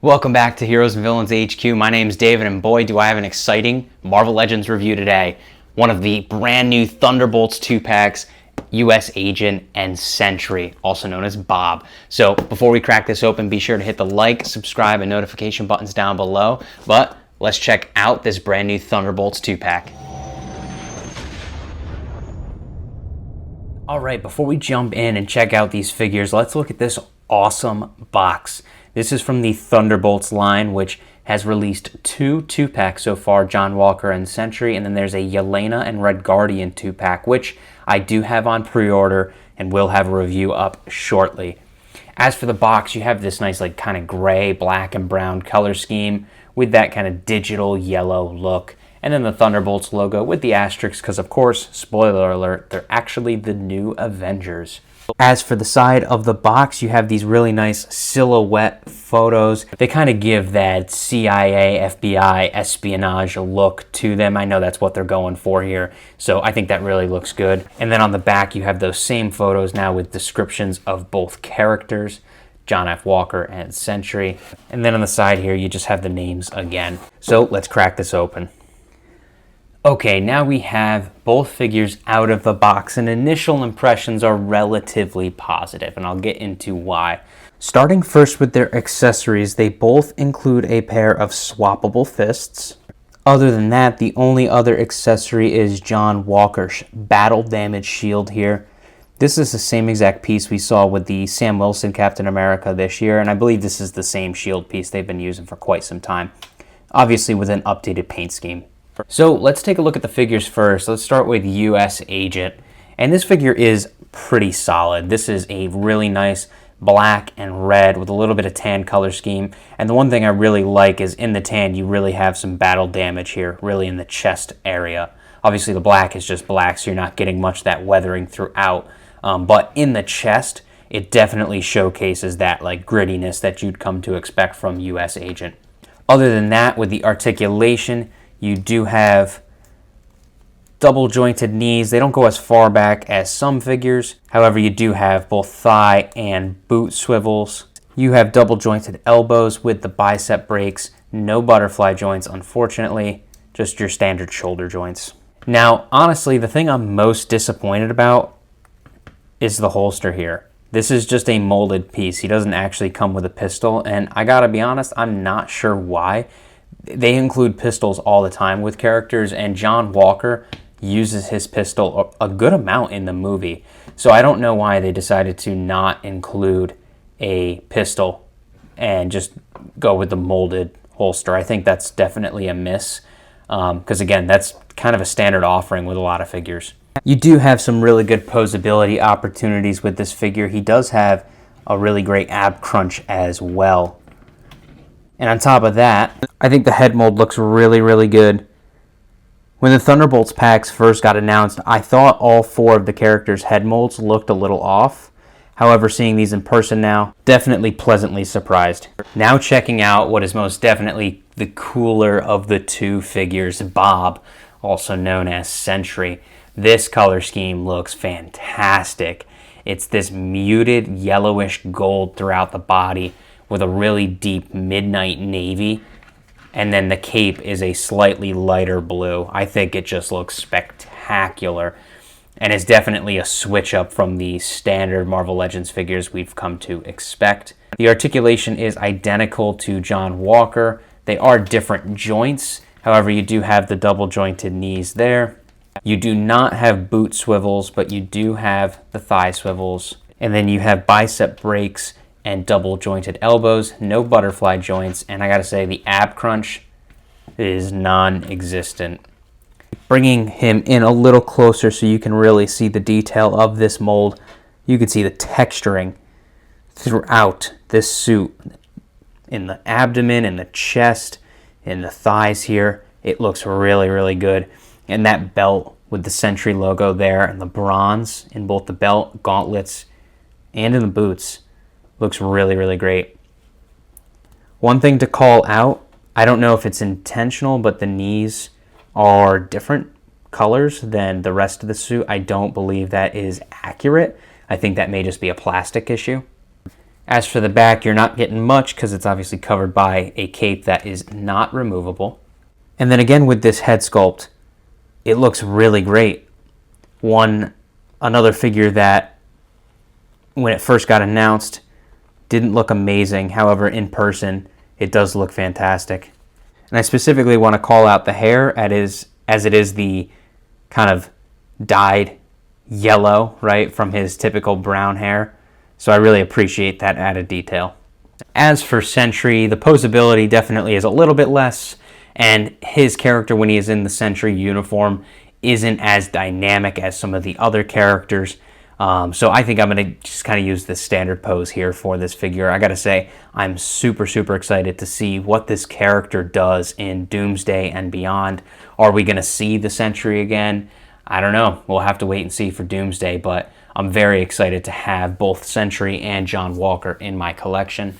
Welcome back to Heroes and Villains HQ. My name's David, and boy, do I have an exciting Marvel Legends review today. One of the brand new Thunderbolts 2-packs, US Agent and Sentry, also known as Bob. So before we crack this open, be sure to hit the like, subscribe, and notification buttons down below. But let's check out this brand new Thunderbolts 2-pack. All right, before we jump in and check out these figures, let's look at this awesome box. This is from the Thunderbolts line, which has released two packs so far, John Walker and Sentry, and then there's a Yelena and Red Guardian 2-pack, which I do have on pre-order and will have a review up shortly. As for the box, you have this nice like kind of gray, black, and brown color scheme with that kind of digital yellow look. And then the Thunderbolts logo with the asterisks, because of course, spoiler alert, they're actually the new Avengers. As for the side of the box, you have these really nice silhouette photos. They kind of give that CIA, FBI, espionage look to them. I know that's what they're going for here, so I think that really looks good. And then on the back, you have those same photos now with descriptions of both characters, John F. Walker and Sentry. And then on the side here, you just have the names again. So let's crack this open. Okay, now we have both figures out of the box, and initial impressions are relatively positive, and I'll get into why. Starting first with their accessories, they both include a pair of swappable fists. Other than that, the only other accessory is John Walker's battle damage shield here. This is the same exact piece we saw with the Sam Wilson Captain America this year, and I believe this is the same shield piece they've been using for quite some time, obviously with an updated paint scheme. So let's take a look at the figures first. Let's start with US Agent. And this figure is pretty solid. This is a really nice black and red with a little bit of tan color scheme. And the one thing I really like is in the tan, you really have some battle damage here, really in the chest area. Obviously the black is just black, so you're not getting much of that weathering throughout. But in the chest, it definitely showcases that like grittiness that you'd come to expect from US Agent. Other than that, with the articulation, you do have double jointed knees. They don't go as far back as some figures. However, you do have both thigh and boot swivels. You have double jointed elbows with the bicep breaks. No butterfly joints, unfortunately. Just your standard shoulder joints. Now, honestly, the thing I'm most disappointed about is the holster here. This is just a molded piece. He doesn't actually come with a pistol, and I gotta be honest, I'm not sure why. They include pistols all the time with characters, and John Walker uses his pistol a good amount in the movie. So I don't know why they decided to not include a pistol and just go with the molded holster. I think that's definitely a miss, because again, that's kind of a standard offering with a lot of figures. You do have some really good posability opportunities with this figure. He does have a really great ab crunch as well. And on top of that, I think the head mold looks really, really good. When the Thunderbolts packs first got announced, I thought all four of the characters' head molds looked a little off. However, seeing these in person now, definitely pleasantly surprised. Now checking out what is most definitely the cooler of the two figures, Bob, also known as Sentry. This color scheme looks fantastic. It's this muted yellowish gold throughout the body, with a really deep midnight navy, and then the cape is a slightly lighter blue. I think it just looks spectacular, and is definitely a switch up from the standard Marvel Legends figures we've come to expect. The articulation is identical to John Walker. They are different joints, however you do have the double jointed knees there. You do not have boot swivels, but you do have the thigh swivels, and then you have bicep breaks and double jointed elbows, no butterfly joints, and I gotta say the ab crunch is non-existent. Bringing him in a little closer so you can really see the detail of this mold, you can see the texturing throughout this suit. In the abdomen, in the chest, in the thighs here, it looks really, really good. And that belt with the Sentry logo there and the bronze in both the belt, gauntlets, and in the boots looks really, really great. One thing to call out, I don't know if it's intentional, but the knees are different colors than the rest of the suit. I don't believe that is accurate. I think that may just be a plastic issue. As for the back, you're not getting much because it's obviously covered by a cape that is not removable. And then again with this head sculpt, it looks really great. Another figure that, when it first got announced, didn't look amazing. However, in person, it does look fantastic. And I specifically want to call out the hair as it is the kind of dyed yellow, right, from his typical brown hair. So I really appreciate that added detail. As for Sentry, the posability definitely is a little bit less, and his character when he is in the Sentry uniform isn't as dynamic as some of the other characters. So I think I'm going to just kind of use the standard pose here for this figure. I got to say, I'm super, super excited to see what this character does in Doomsday and beyond. Are we going to see the Sentry again? I don't know. We'll have to wait and see for Doomsday, but I'm very excited to have both Sentry and John Walker in my collection.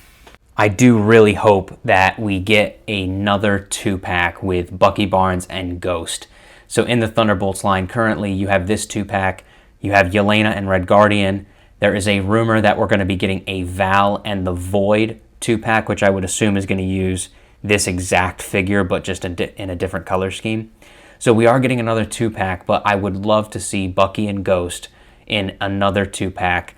I do really hope that we get another 2-pack with Bucky Barnes and Ghost. So in the Thunderbolts line currently, you have this 2-pack. You have Yelena and Red Guardian. There is a rumor that we're going to be getting a Val and the Void 2-pack, which I would assume is going to use this exact figure, but just in a different color scheme. So we are getting another 2-pack, but I would love to see Bucky and Ghost in another 2-pack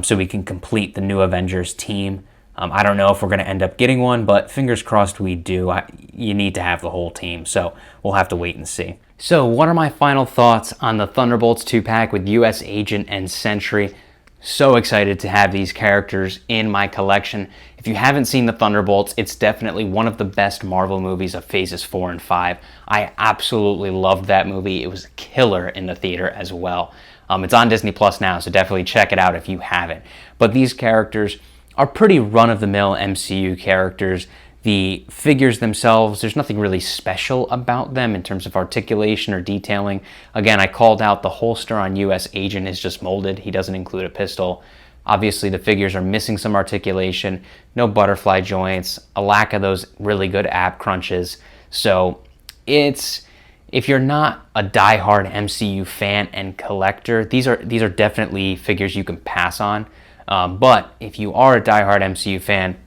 so we can complete the New Avengers team. I don't know if we're going to end up getting one, but fingers crossed we do. You need to have the whole team, so we'll have to wait and see. So what are my final thoughts on the Thunderbolts 2-pack with US Agent and Sentry? So excited to have these characters in my collection. If you haven't seen the Thunderbolts, it's definitely one of the best Marvel movies of Phases 4 and 5. I absolutely loved that movie. It was killer in the theater as well. It's on Disney Plus now, so definitely check it out if you haven't. But these characters are pretty run-of-the-mill MCU characters. The figures themselves, there's nothing really special about them in terms of articulation or detailing. Again, I called out the holster on US Agent is just molded. He doesn't include a pistol. Obviously, the figures are missing some articulation, no butterfly joints, a lack of those really good ab crunches. So if you're not a diehard MCU fan and collector, these are definitely figures you can pass on. But if you are a diehard MCU fan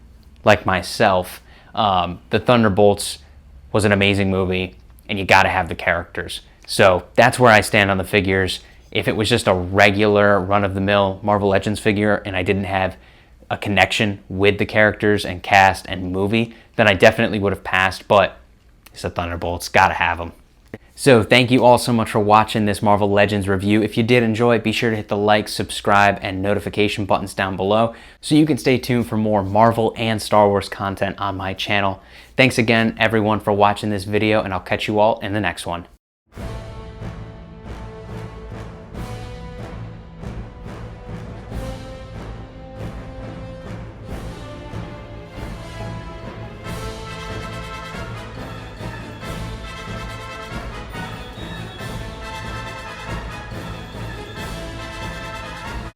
like myself, the Thunderbolts was an amazing movie, and you got to have the characters. So that's where I stand on the figures. If it was just a regular run-of-the-mill Marvel Legends figure and I didn't have a connection with the characters and cast and movie, then I definitely would have passed, but it's the Thunderbolts, got to have them. So thank you all so much for watching this Marvel Legends review. If you did enjoy, be sure to hit the like, subscribe, and notification buttons down below so you can stay tuned for more Marvel and Star Wars content on my channel. Thanks again, everyone, for watching this video, and I'll catch you all in the next one.